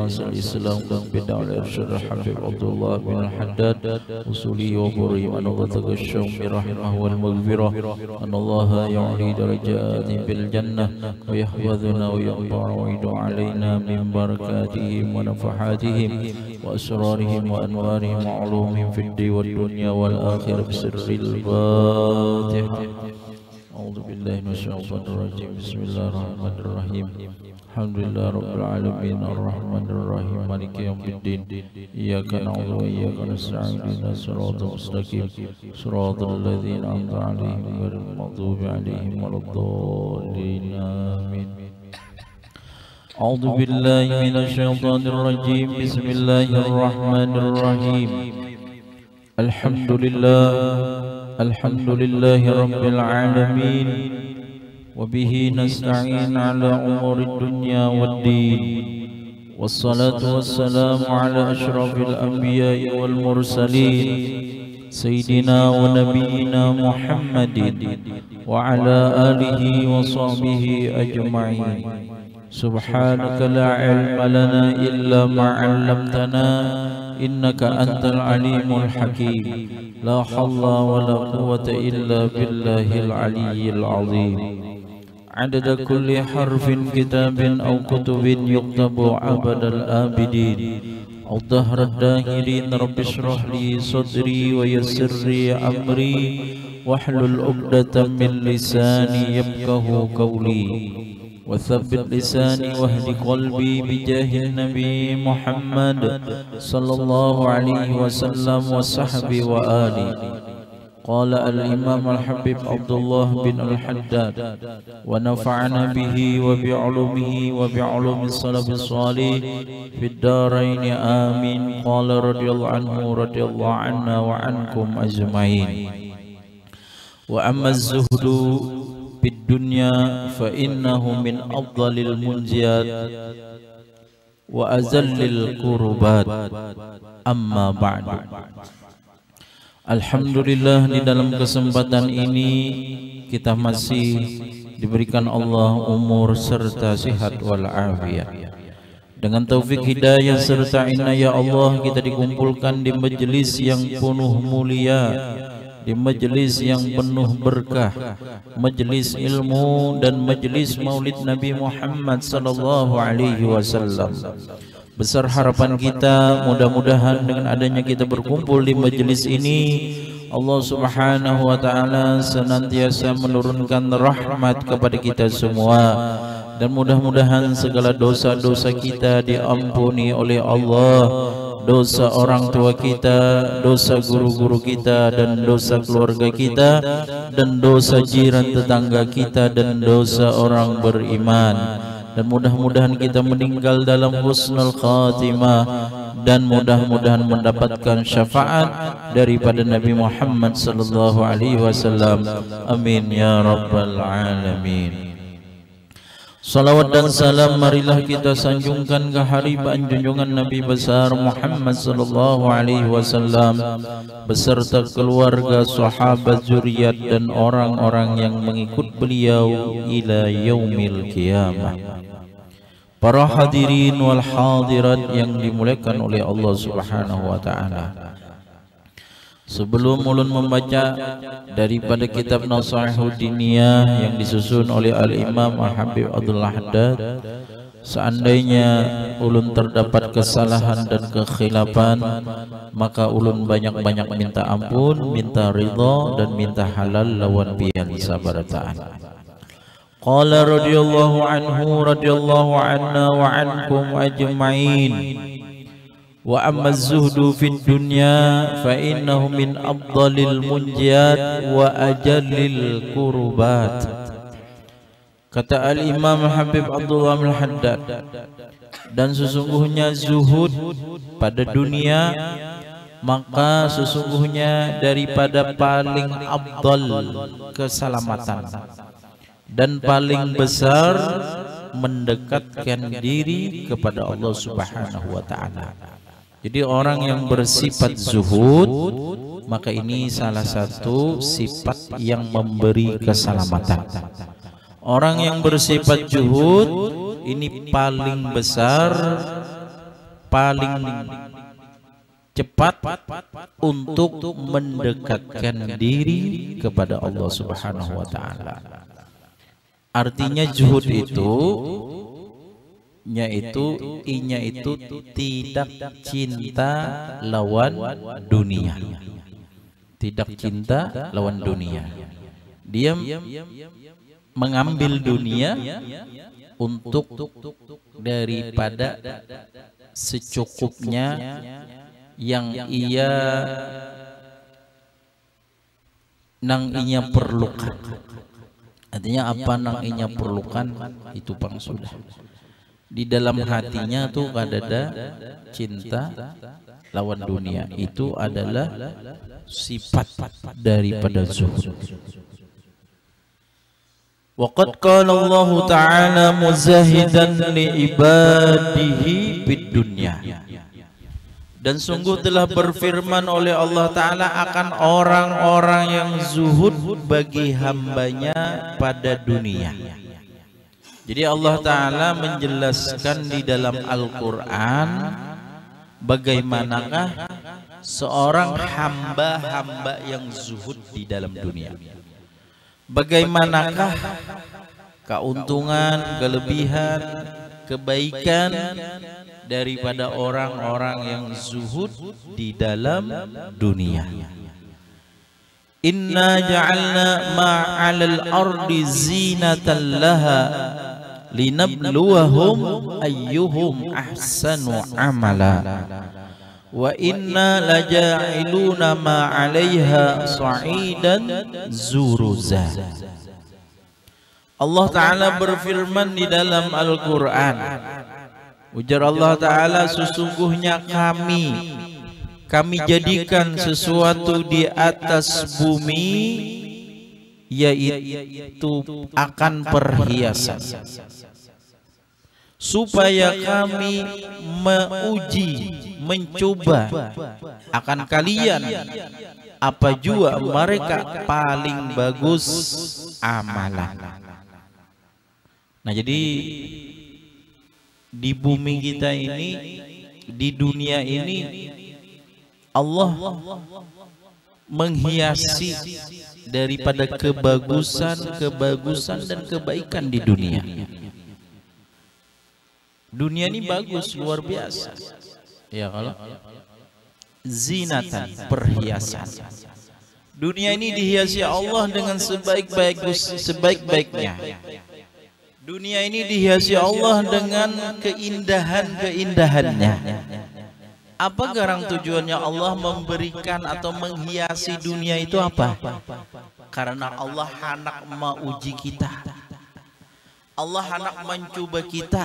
ناصر الإسلام والبدع والإرشاد الحبيب عبد الله بن الحداد وصولي وبري ونغتك الشوم برحمه والمغفرة أن الله يعلي درجات بالجنة ويحفظنا وينفع ويدعو علينا من بركاتهم ونفحاتهم وأسرارهم وأنوارهم وعلومهم في الدين والدنيا والآخرة بسر الفاتحة. أعوذ بالله من الشيطان الرجيم. بسم الله الرحمن الرحيم. الحمد لله رب العالمين الرحمن الرحيم مالك يوم الدين إياك نعبد وإياك نستعين اهدنا الصراط المستقيم صراط الذين أنعمت عليهم غير المغضوب عليهم ولا الضالين آمين. أعوذ بالله من الشيطان الرجيم. بسم الله الرحمن الرحيم. الحمد لله رب العالمين وبه نستعين على أمور الدنيا والدين والصلاة والسلام على أشرف الأنبياء والمرسلين سيدنا ونبينا محمد وعلى آله وصحبه أجمعين. سبحانك لا علم لنا إلا ما علمتنا إنك أنت العليم الحكيم. لا حول ولا قوة إلا بالله العلي العظيم. عدد كل حرف كتاب أو كتب يكتب عبد الآبدين أو دهر الداهرين. رب اشرح لي صدري ويسر لي أمري واحلل عقدة من لساني يفقه قولي وثبت لساني واهد قلبي بجاه النبي محمد صلى الله عليه وسلم وصحبه وآله. قال الإمام الحبيب عبد الله بن الحداد ونفعنا به وبعلومه وبعلوم السلف الصالح في الدارين آمين. قال رضي الله عنه رضي الله عنا وعنكم أجمعين. وأما الزهد في الدنيا فإنه من أفضل المنجيات وأذل القربات. أما بعد. Alhamdulillah, di dalam kesempatan ini kita masih diberikan Allah umur serta sehat walafiat. Dengan taufik hidayah serta inayah Allah kita dikumpulkan di majelis yang penuh mulia, di majelis yang penuh berkah, majelis ilmu dan majelis maulid Nabi Muhammad sallallahu alaihi wasallam. Besar harapan kita, mudah-mudahan dengan adanya kita berkumpul di majelis ini, Allah Subhanahu wa taala senantiasa menurunkan rahmat kepada kita semua, dan mudah-mudahan segala dosa-dosa kita diampuni oleh Allah, dosa orang tua kita, dosa guru-guru kita, dan dosa keluarga kita, dan dosa jiran tetangga kita, dan dosa orang beriman. Dan mudah-mudahan kita meninggal dalam husnul khatimah, dan mudah-mudahan mendapatkan syafaat daripada Nabi Muhammad sallallahu alaihi wasallam. Amin ya rabbal alamin. Salawat dan salam marilah kita sanjungkan ke haribaan junjungan Nabi besar Muhammad sallallahu alaihi wasallam beserta keluarga, sahabat, zuriat dan orang-orang yang mengikut beliau ila yaumil qiyamah. Para hadirin wal hadirat yang dimuliakan oleh Allah Subhanahu wa taala. Sebelum ulun membaca daripada kitab Nasaihud Diniyah yang disusun oleh Al-Imam Al-Habib Abdullah Haddad, seandainya ulun terdapat kesalahan dan kekhilafan, maka ulun banyak-banyak minta ampun, minta ridha dan minta halal lawan biyan sabarataan. Qala radhiyallahu anhu radhiyallahu anna wa ankum ajma'in. Wa amma az-zuhdu fid dunya fa innahu min afdalil munjiyat wa ajallil qurbat. Kata Al-Imam Habib Abdullah bin Haddad, dan sesungguhnya zuhud pada dunia maka sesungguhnya daripada paling afdal keselamatan dan paling besar mendekatkan diri kepada Allah Subhanahu wa taala. Jadi orang yang bersifat zuhud, maka ini salah satu sifat yang memberi keselamatan. Orang yang bersifat zuhud ini paling besar paling cepat untuk mendekatkan diri kepada Allah Subhanahu wa taala. Artinya zuhud itu inya itu tidak cinta lawan dunia. Tidak cinta lawan dunia. Dia mengambil dunia untuk daripada secukupnya yang inya perlukan. Artinya apa nang inya perlukan itu pang sudah. Di dalam hatinya tuh kadada cinta lawan dunia. Itu adalah sifat daripada zuhud. Waqad qala Allah Ta'ala muzahidan li ibadihi fid dunya. Dan sungguh telah berfirman oleh Allah Ta'ala akan orang-orang yang zuhud bagi hambanya pada dunia. Jadi Allah Ta'ala menjelaskan di dalam Al-Quran bagaimanakah seorang hamba-hamba yang zuhud di dalam dunia. Bagaimanakah keuntungan, kelebihan, kebaikan daripada orang-orang yang zuhud di dalam dunia. Inna ja'alna ma'alal ardi zinatan laha linabluwahum ayyuhum ahsanu amala wa inna laja'iluna ma'alaiha sa'idan zuruza. Allah Ta'ala berfirman di dalam Al-Quran, ujar Allah Ta'ala, sesungguhnya kami jadikan sesuatu di atas bumi yaitu akan perhiasan, supaya kami mencoba akan kalian apa jua mereka paling bagus amalan. Nah, jadi di bumi kita ini, di dunia ini, Allah menghiasi daripada kebagusan dan kebaikan di dunia. Dunia ini bagus, luar biasa. Ya, kalau zinatan, perhiasan. Dunia ini dihiasi Allah dengan sebaik-baiknya. Dunia ini dihiasi Allah dengan keindahan-keindahannya. Apa garang tujuannya Allah memberikan atau menghiasi dunia itu apa? Karena Allah hendak menguji kita. Allah hendak mencoba kita.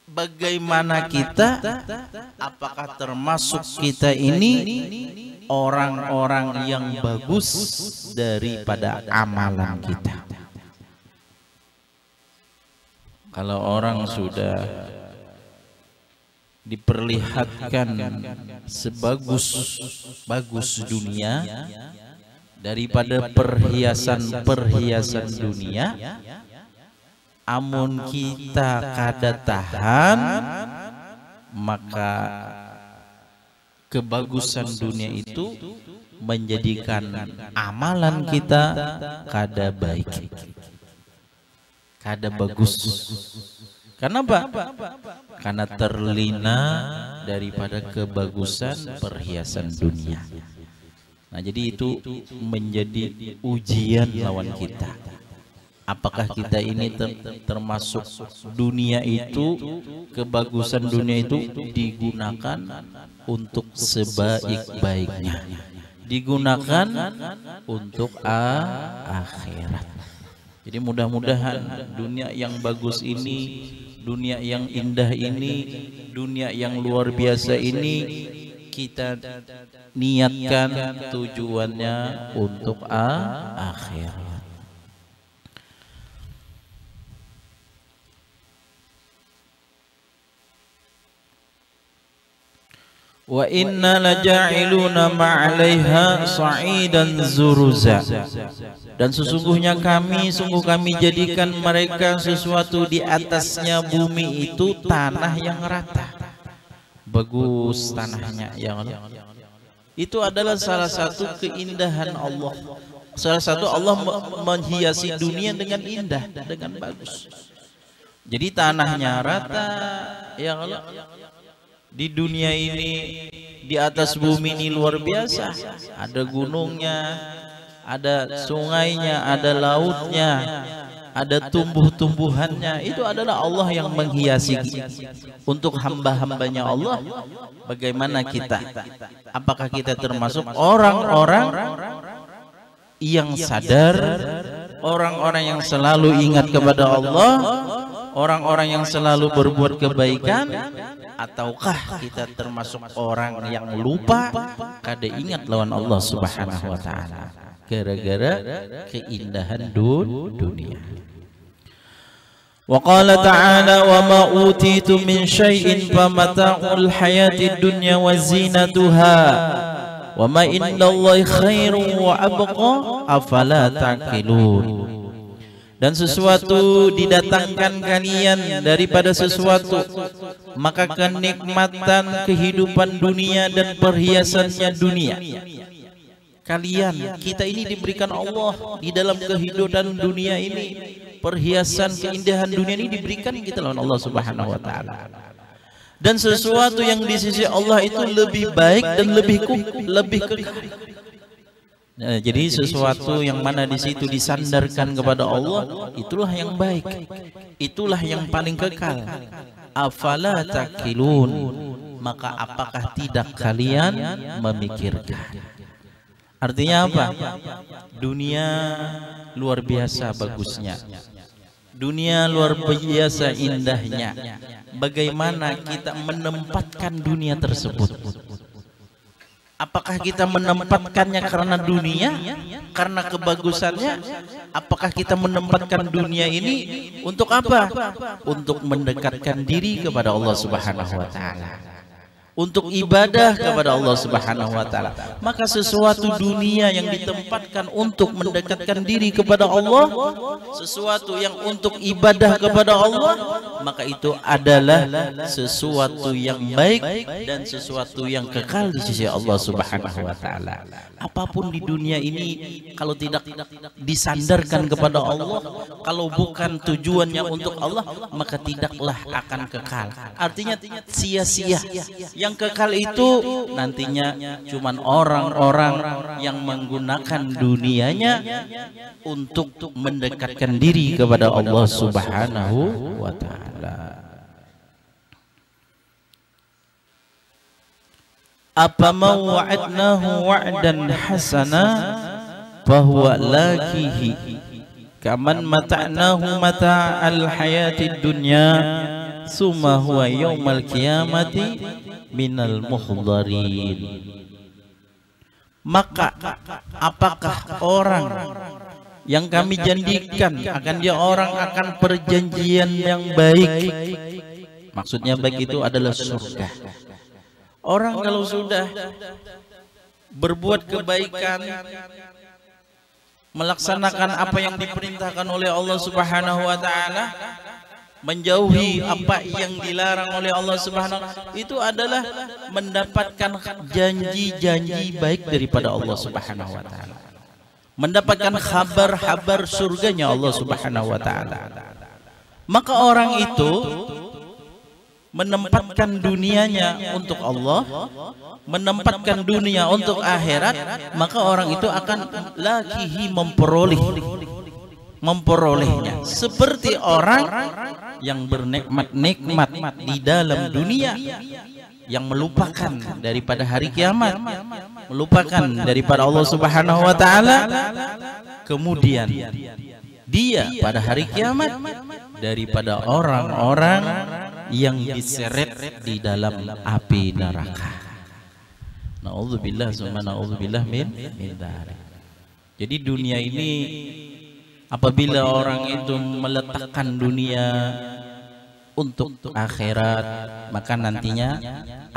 Bagaimana kita? Apakah termasuk kita ini orang-orang yang bagus daripada amalan kita? Kalau orang sudah diperlihatkan sebagus dunia daripada perhiasan dunia, amun kita kada tahan, maka kebagusan dunia itu menjadikan amalan kita kada baik, kada bagus. Kenapa? Karena terlena daripada kebagusan perhiasan dunia. Nah, jadi itu menjadi ujian lawan kita. Apakah kita ini termasuk dunia itu, kebagusan dunia itu digunakan untuk sebaik-baiknya, digunakan untuk akhirat. Jadi mudah-mudahan dunia yang bagus ini, dunia yang indah ini, dunia yang luar biasa ini, kita niatkan tujuannya untuk akhirat. Wa inna laja'iluna ma'alaiha sa'idan zuruza. Dan sesungguhnya sungguh kami jadikan mereka sesuatu di atasnya bumi itu tanah yang rata. Bagus tanahnya ya Allah. Itu adalah salah satu keindahan Allah. Salah satu Allah menghiasi dunia dengan indah, dengan bagus. Jadi tanahnya rata ya Allah. Di dunia ini, di atas bumi ini luar biasa. Ada gunungnya, ada sungainya, ada lautnya, ada tumbuh-tumbuhannya. Itu adalah Allah yang menghiasi. Untuk hamba-hambanya Allah, bagaimana kita? Apakah kita termasuk orang-orang yang sadar, orang-orang yang selalu ingat kepada Allah, orang-orang yang selalu berbuat kebaikan, ataukah kita termasuk orang yang lupa kada ingat lawan Allah Subhanahu wa taala gara-gara keindahan dunia. Wa qala ta'ala wa ma utitu min syai'in famata'ul hayatid dunya wa zinatuha wa ma indallahi khairun wa abqa afala taqilun. Dan sesuatu didatangkan kalian daripada sesuatu, maka kenikmatan kehidupan dunia dan perhiasannya dunia. Kalian, kita ini diberikan Allah di dalam kehidupan dunia ini, perhiasan keindahan dunia ini diberikan kita oleh Allah Subhanahu wa taala. Dan sesuatu yang di sisi Allah itu lebih baik dan lebih kekal. Nah, jadi sesuatu yang mana di situ disandarkan kepada Allah, itulah yang baik, itulah yang paling kekal. Afala taqilun, maka apakah tidak kalian memikirkan? Artinya apa? Dunia luar biasa bagusnya, dunia luar biasa indahnya. Bagaimana kita menempatkan dunia tersebut? Apakah kita menempatkannya karena dunia, karena kebagusannya? Apakah kita menempatkan dunia ini untuk apa? Untuk mendekatkan diri kepada Allah Subhanahu wa taala, untuk ibadah kepada Allah Subhanahu wa taala. Maka sesuatu dunia yang ditempatkan untuk mendekatkan diri kepada Allah, sesuatu yang untuk ibadah kepada Allah, maka itu adalah sesuatu yang baik dan sesuatu yang kekal di sisi Allah Subhanahu wa taala. Apapun di dunia ini kalau tidak disandarkan kepada Allah, kalau bukan tujuannya untuk Allah, maka tidaklah akan kekal. Artinya sia-sia. Yang kekal itu nantinya cuman orang-orang yang menggunakan dunianya untuk mendekatkan diri kepada Allah Subhanahu wa taala. Apa mau wa'adnahu wa'dan hasana fahuwa lakihi kaman mata'nahu mata'al hayatid dunya summa huwa yaumal qiyamati minal muhdharin. Maka apakah orang yang kami janjikan akan dia orang akan perjanjian yang baik, maksudnya baik itu adalah surga. Orang kalau sudah berbuat kebaikan, melaksanakan apa yang diperintahkan oleh Allah Subhanahu wa taala, menjauhi apa yang dilarang oleh Allah Subhanahu wa taala, itu adalah mendapatkan janji-janji baik daripada Allah Subhanahu wa taala, mendapatkan kabar-kabar surganya Allah Subhanahu wa taala. Maka orang itu menempatkan dunianya untuk Allah, menempatkan dunia untuk akhirat, maka orang itu akan lakihi memperolehnya seperti orang yang bernikmat-nikmat di dalam dunia, yang melupakan daripada hari kiamat, melupakan daripada Allah Subhanahu wa taala, kemudian dia pada hari kiamat daripada orang-orang yang diseret di dalam api neraka. Na'udzubillah summa na'udzubillah min dzalik. Jadi dunia ini, apabila orang itu meletakkan dunia untuk akhirat, maka nantinya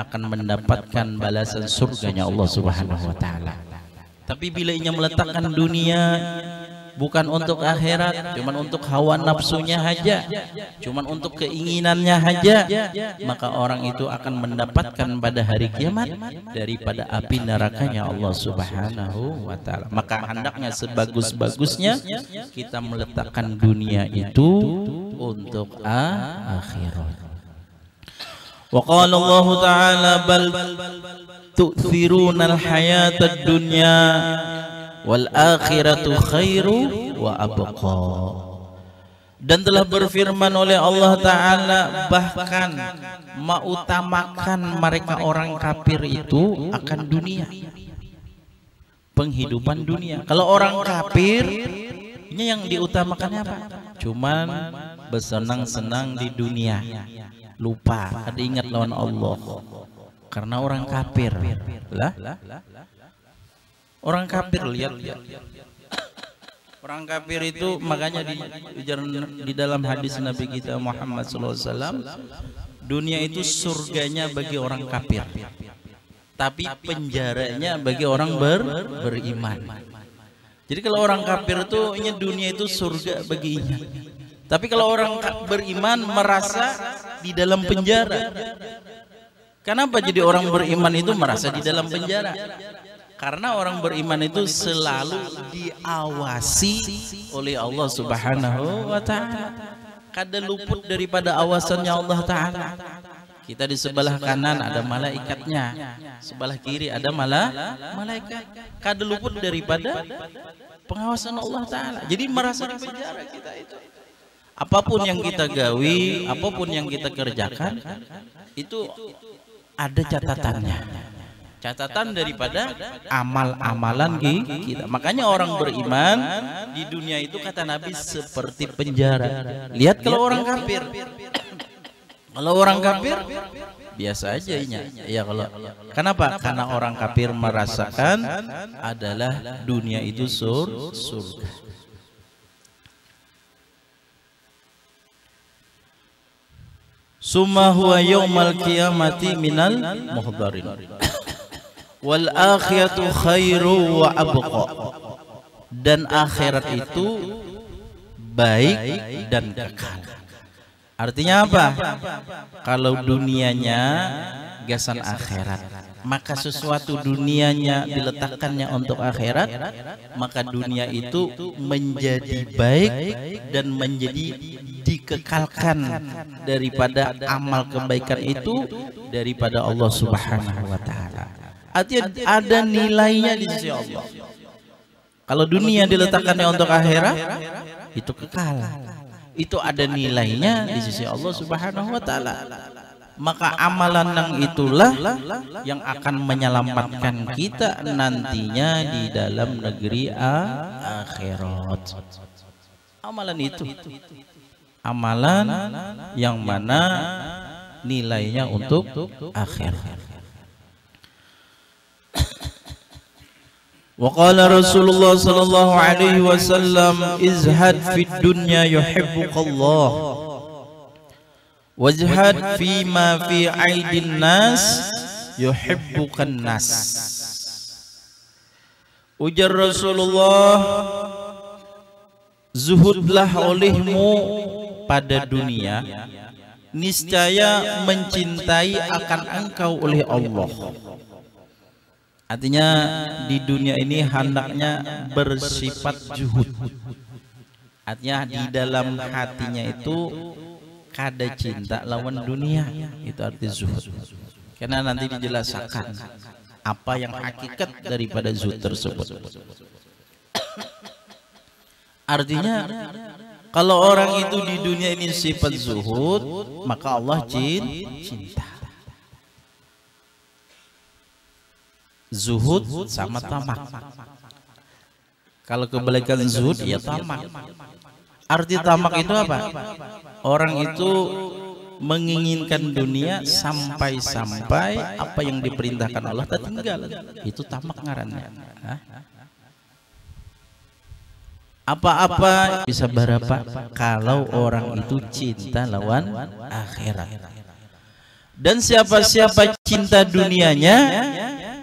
akan mendapatkan balasan surganya Allah Subhanahu wa taala. Tapi bila ia meletakkan dunia bukan untuk akhirat, cuman untuk hawa nafsunya saja, cuman untuk keinginannya saja, maka orang itu akan mendapatkan pada hari kiamat daripada api nerakanya Allah Subhanahu wa taala. Maka hendaknya sebagus-bagusnya kita meletakkan dunia itu untuk akhirat. Wa qala Allah taala bal tu'thirunal hayatad dunya wal akhiratu khairu wa abqa. Dan telah berfirman oleh Allah taala, bahkan mengutamakan mereka orang kafir itu akan dunia, penghidupan dunia. Kalau orang kafir ini yang diutamakan apa? Cuman bersenang-senang di dunia, lupa ada ingat lawan Allah. Karena orang kafir lah, orang kafir lihat orang kafir itu, makanya di dalam hadis Nabi kita Muhammad SAW, dunia itu surganya bagi orang kafir, tapi penjaranya bagi orang beriman. Jadi kalau orang kafir itu dunia itu surga baginya, tapi kalau orang beriman merasa di dalam penjara. Kenapa jadi orang beriman itu merasa di dalam penjara? Karena orang beriman itu selalu diawasi oleh Allah Subhanahu wa taala. Kada luput daripada awasannya Allah taala. Kita di sebelah kanan ada malaikatnya, sebelah kiri ada malaikat. Kada luput daripada pengawasan Allah taala. Jadi merasa di penjara kita itu. Apapun yang kita gawi, apapun yang kita kerjakan, itu ada catatannya, catatan daripada amal-amalan kita. Makanya orang beriman di dunia itu kata Nabi seperti penjara. Lihat kalau orang kafir, kalau orang kafir biasa aja ya. Kalau kenapa? Karena orang kafir merasakan adalah dunia itu surga. Summa huwa yaumal qiyamati minal muhdarin wal akhiratu khairu wa abqa. Dan akhirat itu baik dan kekal. Artinya apa? Kalau dunianya gasan akhirat, maka sesuatu dunianya diletakkannya untuk akhirat, maka dunia itu menjadi baik dan menjadi dikekalkan daripada amal kebaikan itu daripada Allah Subhanahu wa taala. Artinya ada nilainya di sisi Allah. Kalau dunia diletakkannya untuk akhirat, itu kekal. Itu ada nilainya di sisi Allah Subhanahu wa taala. Maka amalan yang itulah yang akan menyelamatkan kita nantinya di dalam negeri akhirat. Amalan itu, amalan yang mana nilainya untuk akhirat. Wa qala Rasulullah sallallahu alaihi wasallam, izhad fid dunya yuhibbukallah wajhad fima fi aidin nas yuhibbukan nas. Ujar Rasulullah, zuhudlah olehmu pada dunia, niscaya mencintai akan engkau oleh Allah. Artinya di dunia ini hendaknya bersifat zuhud. Artinya di dalam hatinya itu kada cinta lawan dunia. Itu arti zuhud. Karena nanti dijelaskan apa yang hakikat daripada zuhud tersebut. Artinya kalau orang itu di dunia ini sifat zuhud, maka Allah cinta. Zuhud sama tamak. Kalau kebalikan zuhud ya tamak. Arti tamak itu apa? Orang itu menginginkan dunia sampai-sampai apa yang diperintahkan Allah tertinggal. Itu tamak ngarannya. Apa-apa bisa berapa kalau orang itu cinta lawan akhirat. Dan siapa-siapa cinta dunianya,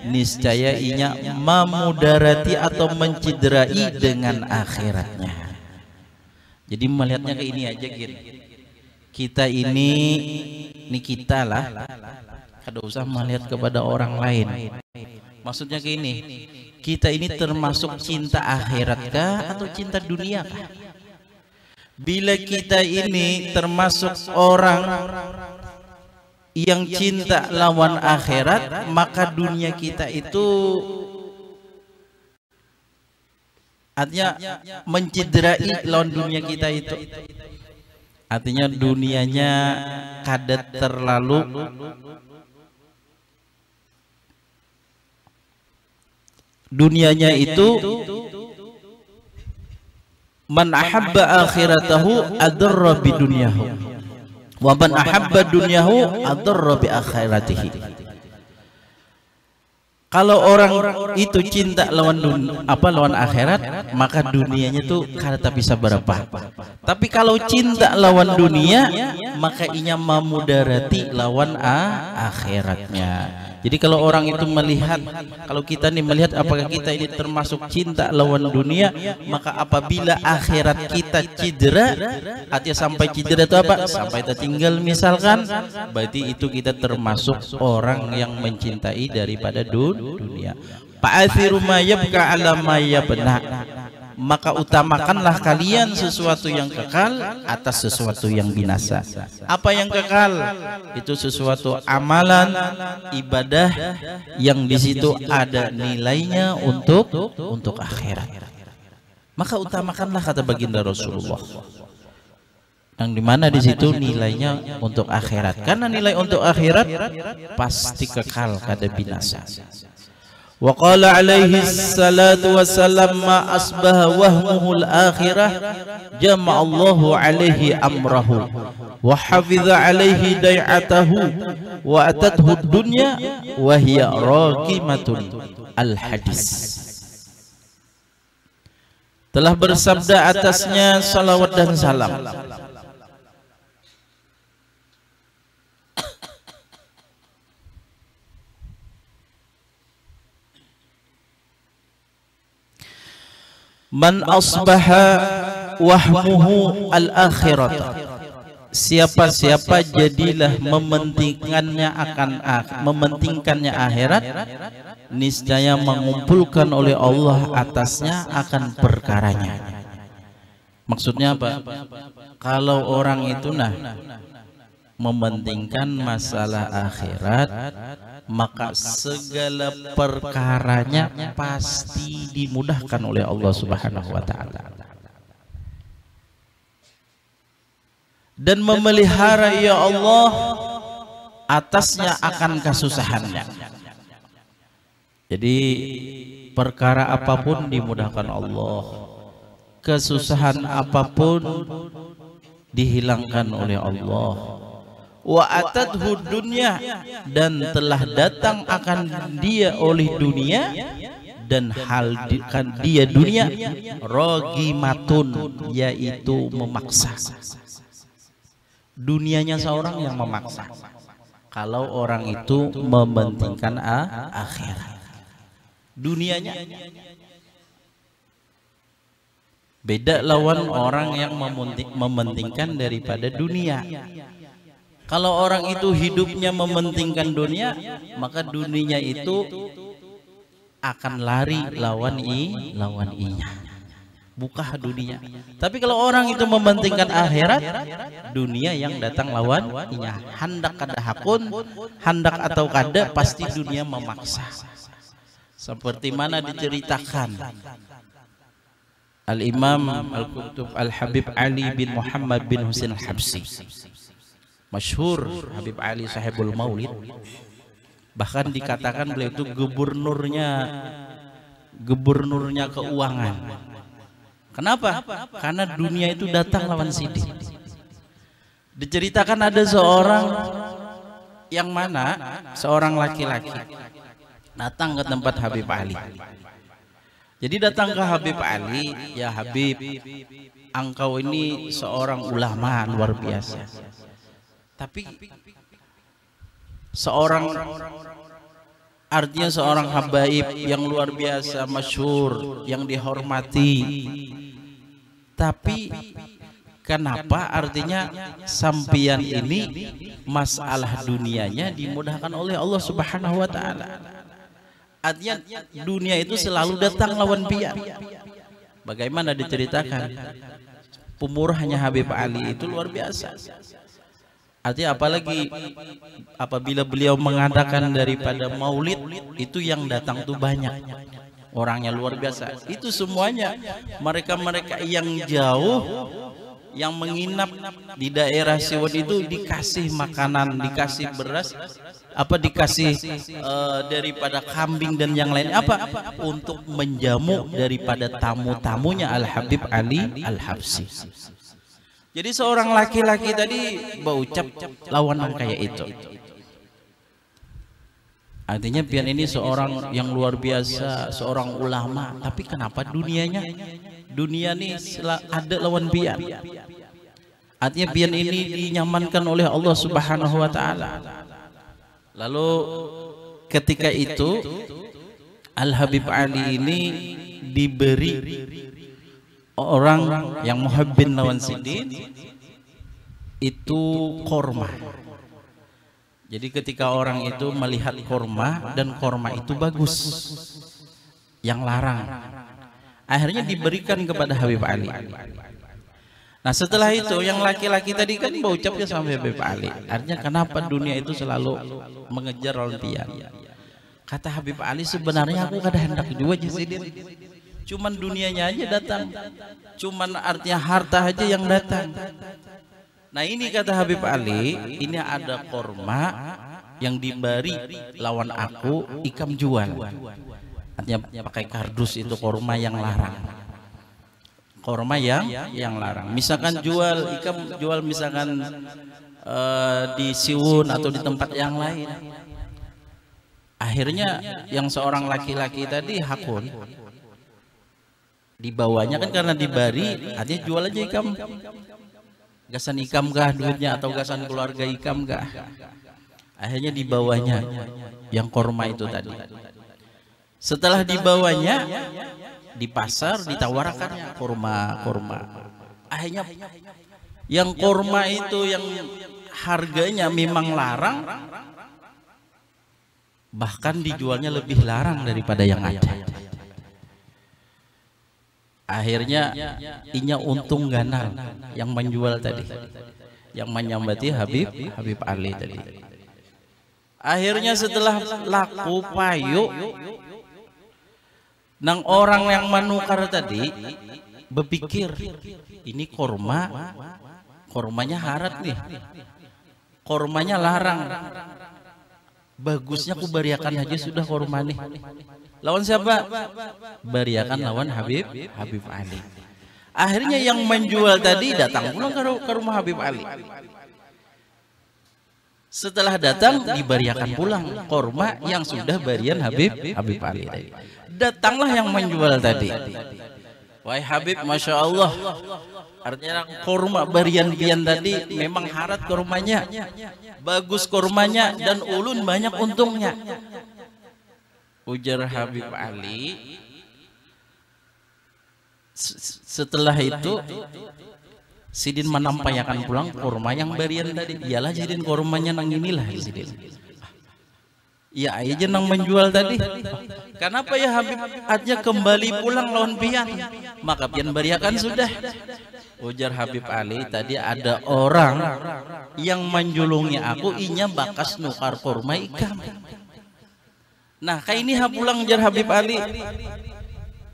niscaya ianya memudarati atau menciderai dengan akhiratnya. Jadi melihatnya ke ini aja gitu. Kita ini kita lah. Kada usah melihat kepada orang lain. Maksudnya ke ini, kita ini termasuk cinta akhirat kah atau cinta dunia kah? Bila kita ini termasuk orang yang cinta lawan akhirat, maka dunia kita itu artinya menciderai lawan dunia kita itu. Artinya dunianya kada terlalu dunianya itu man ahabba akhiratahu adarra bi dunyahu wa man ahabba dunyahu adarra bi akhiratihi. Kalau orang itu cinta lawan lawan akhirat, maka dunianya tuh kada bisa berapa. Tapi kalau cinta lawan dunia, maka inya memudarati lawan akhiratnya. Jadi kalau orang itu melihat, kalau kita nih melihat apakah kita ini termasuk cinta lawan dunia, maka apabila akhirat kita cedera, artinya sampai cedera itu apa? Sampai tertinggal misalkan, berarti itu kita termasuk orang yang mencintai daripada dunia. Fa'athiru ma yabqa ala ma yabna. Maka utamakanlah kalian sesuatu yang kekal atas sesuatu yang binasa. Apa yang kekal? Itu sesuatu amalan ibadah yang di situ ada nilainya untuk akhirat. Maka utamakanlah kata baginda Rasulullah. Yang dimana di situ nilainya untuk akhirat. Karena nilai untuk akhirat pasti kekal kada binasa. Wa qala alaihi salatu wassalam ma asbaha wahmuhu al-akhirah jama'a Allahu alaihi amrahu wa hafiza alaihi dai'atahu wa atathu dunya wa hiya raqimatun al-hadis. Telah bersabda atasnya salawat dan salam, man asbaha wahmuhu al-akhirat. Siapa-siapa jadilah mementingkannya akhirat, niscaya mengumpulkan oleh Allah atasnya akan perkaranya. Maksudnya apa? Kalau orang itu mementingkan masalah akhirat, maka segala perkaranya pasti dimudahkan oleh Allah Subhanahu wa taala. Dan memelihara ya Allah atasnya akan kesusahannya. Jadi perkara apapun dimudahkan Allah, kesusahan apapun dihilangkan oleh Allah. Wa atadhu dunya, dan telah datang akan dia oleh dunia, dan dia dunia rogimatun, yaitu memaksa. Dunianya seorang yang memaksa. Kalau orang itu mementingkan akhirat, dunianya beda lawan orang yang mementingkan daripada dunia. Kalau orang itu hidupnya mementingkan dunia, maka dunianya itu akan lari lawan inya, buka dunia. Tapi kalau orang itu mementingkan akhirat, dunia yang datang lawan inya. Hendak kada hakun, hendak atau kada, pasti dunia memaksa. Seperti mana diceritakan Al-Imam Al-Qutub Al-Habib Ali bin Muhammad bin Husain Al-Habsi, masyhur Habib Ali sahibul maulid. Bahkan dikatakan beliau itu gubernurnya keuangan. Kenapa? Karena dunia itu datang lawan sidi. Diceritakan ada seorang yang mana seorang laki-laki datang ke tempat Habib Ali. Jadi datang ke Habib Ali, ya Habib, engkau ini seorang ulama luar biasa. Tapi artinya seorang habaib yang luar biasa, masyhur, yang dihormati. Tapi kenapa artinya sampian ini masalah dunianya dimudahkan oleh Allah Subhanahu wa taala? Artinya dunia itu selalu datang lawan pian. Bagaimana diceritakan pemurahnya Habib Ali itu luar biasa. Artinya apalagi apabila beliau mengadakan daripada maulid itu yang datang tuh banyak, orangnya luar biasa. Itu semuanya mereka-mereka yang jauh, yang menginap di daerah Siwon itu dikasih makanan, dikasih beras, dikasih daripada kambing dan yang lain, untuk menjamu daripada tamu-tamunya Al Habib Ali Al Habsyi. Jadi seorang laki-laki tadi berucap lawanan kayak itu. Artinya pian ini seorang yang luar biasa, seorang ulama, tapi kenapa dunia ini ada lawan pian? Artinya pian ini dinyamankan oleh Allah Subhanahu wa taala. Lalu ketika itu Al Habib Ali ini diberi orang yang muhabbin lawan sidin itu korma. Jadi ketika orang itu melihat korma dan korma itu bagus, yang larang, akhirnya diberikan kepada Habib Ali. Nah setelah itu yang laki-laki tadi kan berucapnya sama Habib Ali, artinya kenapa dunia itu selalu mengejar lawan pian? Kata Habib Ali, sebenarnya aku kada hendak juga sidin, cuman dunianya aja datang, cuman artinya harta aja yang datang. Nah ini kata Habib Ali, ini ada korma yang diberi lawan aku, ikam jual. Artinya pakai kardus, itu korma yang larang. Korma yang larang. Misalkan ikam jual misalkan di Siwon atau di tempat yang lain. Akhirnya yang seorang laki-laki tadi hakun, dibawanya kan karena diberi, artinya jual aja ikam. Gasan ikam kah duitnya atau gasan keluarga ikam kah? Akhirnya dibawanya yang korma itu tadi. Setelah dibawanya di pasar ditawarkannya korma. Akhirnya yang korma itu yang harganya memang larang, bahkan dijualnya lebih larang daripada yang ada. Akhirnya inya untung ganal yang menjual tadi, yang menyambati Habib Ali tadi. Akhirnya setelah laku payu, nang orang yang menukar tadi berpikir, ini kormanya harat nih, kormanya larang, bagusnya ku bariakan aja sudah korma nih. Lawan siapa? Bariakan lawan Habib Ali. Akhirnya yang menjual tadi datang pulang ke rumah Habib Ali. Setelah datang dibariakan pulang korma yang sudah barian Habib Ali tadi. Datanglah yang menjual tadi. Wahai Habib, masya Allah. Artinya korma barian pian tadi memang harat kormanya, bagus kormanya dan ulun banyak untungnya. Ujar Habib Ali. Setelah itu sidin menampakkan pulang korma yang barian tadi. Iyalah sidin kormanya nang inilah sidin. Ya aja nang menjual tadi. Kenapa ya Habib aja kembali pulang lawan pian? Maka pian bariakan sudah. Ujar Habib Ali, tadi ada orang yang menjulungi aku, inya bakas nukar korma ikam. Nah kayak ini pulang jar Habib Ali,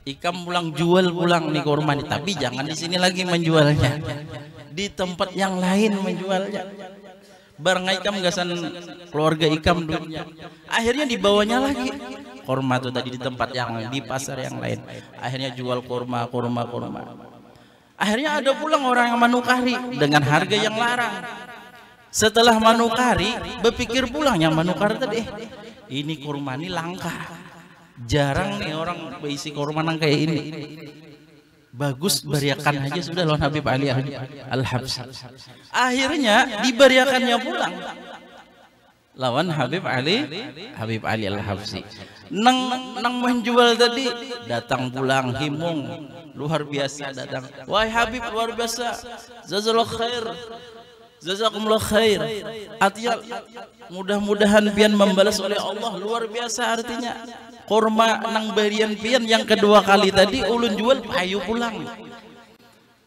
ikam pulang jual pulang nih korma nih, tapi jangan di sini lagi menjualnya, di tempat yang lain menjualnya. Barang ikam gasan keluarga ikam dunia. Akhirnya dibawanya lagi korma tuh tadi di tempat yang lain, di pasar yang lain. Akhirnya jual korma. Akhirnya ada pulang orang yang menukari dengan harga yang larang. Setelah menukari, berpikir pulang yang menukar tadi, ini kurma ini langka, Jarang nih orang berisi korma nang kayak ini. Bagus beriakan aja sudah lawan Habib Ali Al-Habsyi. Akhirnya diberiakannya pulang lawan Habib Ali Al-Habsyi. Nang menjual tadi datang pulang himung luar biasa datang. Wahai Habib luar biasa. Jazakallahu khair. Jazakumullah khair. Artinya mudah-mudahan pian membalas oleh Allah luar biasa artinya. Korma nang barian pian yang kedua kali tadi ulun jual ayo pulang.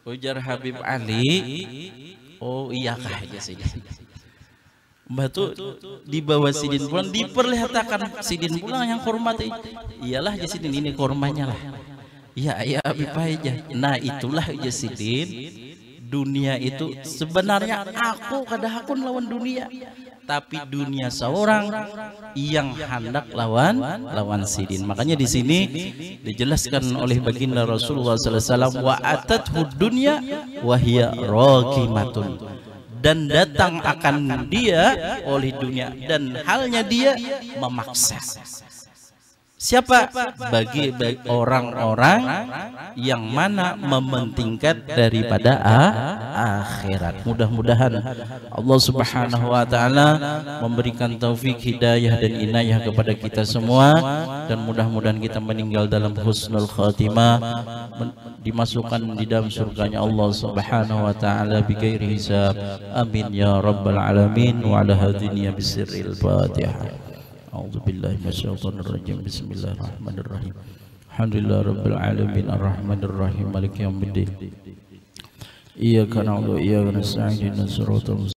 Ujar Habib Ali, oh iya kah ya Sidin. Batu dibawa Sidin pulang diperlihatkan Sidin pulang yang korma tadi. Iyalah ya Sidin ini kormanya lah. Iya iya Habib aja. Nah itulah ya Sidin. Dunia itu sebenarnya aku kadahakun lawan dunia. Tapi dunia seorang yang hendak lawan Sidin. Makanya di sini dijelaskan oleh baginda Rasulullah sallallahu alaihi wasallam wa atathu dunya wa hiya raqimatun. Dan datang akan dia oleh dunia dan halnya dia memaksa. Siapa? Bagi orang-orang yang mana mementingkan daripada akhirat. Mudah-mudahan Allah Subhanahu wa taala memberikan taufik, hidayah dan inayah kepada kita semua, dan mudah-mudahan kita meninggal dalam husnul khatimah, dimasukkan di dalam surganya Allah Subhanahu wa taala bighairi hisab. Amin ya rabbal alamin. Wa ala hadhihi bisirril Fatihah. A'udzu billahi minasyaitonir rajim. Bismillahirrahmanirrahim. Alhamdulillah rabbil alamin arrahmanir rahim maliki yaumiddin. Iyyaka na'budu wa iyyaka nasta'in ihdinas siratal